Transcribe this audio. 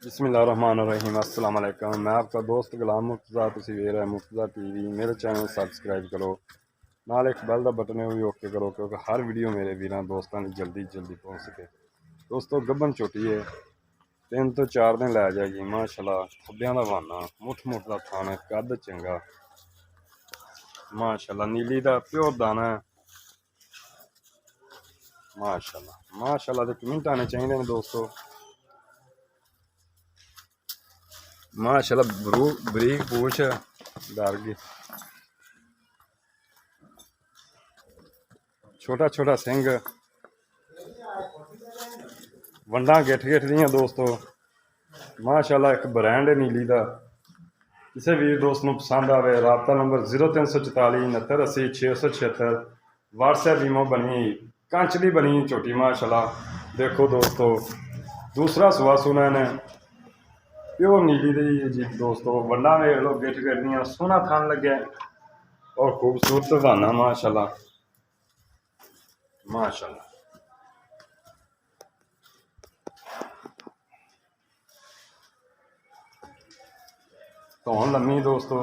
बिस्मिल्लाहिर्रहमानिर्रहीम अस्सलाम वालेकुम। मैं आपका दोस्त गुलाम मुर्तज़ा, तुसीं वेख रहे मुर्तज़ा टीवी। मेरे चैनल सबसक्राइब करो, नाल एक बैल का बटन है वो भी ओके करो क्योंकि हर वीडियो मेरे वीर दोस्तों की जल्दी पहुँच सके। दोस्तों गब्बन छोटी है, 3 तो 4 दिन लै जाएगी माशाल्लाह। खब्बियां दा बहाना, मुठ दा थाना, कद चंगा माशाल्लाह। नीली दा प्योर दाना है माशाल्लाह। तो कमेंट आने चाहिए दोस्तों माशाल्लाह। बरीक पूछ डर गई, छोटा छोटा सिंह, वंडा गिठ दियां दोस्तों माशाल्लाह। एक ब्रांड है नीली का। किसी वीर दोस्त को पसंद आवे राबता नंबर 0344 69 80 676। व्हाट्सएप ईमो बनी कंच की बनी छोटी माशाल्लाह। देखो दोस्तों दूसरा सुहा सुना ने प्योर नीली दी जी दोस्तों। वंडा वेख लो गिठ दियां, सोहना थान लगे और खूबसूरत बहाना माशाल्लाह माशाल्लाह। धौन लम्मी दोस्तों,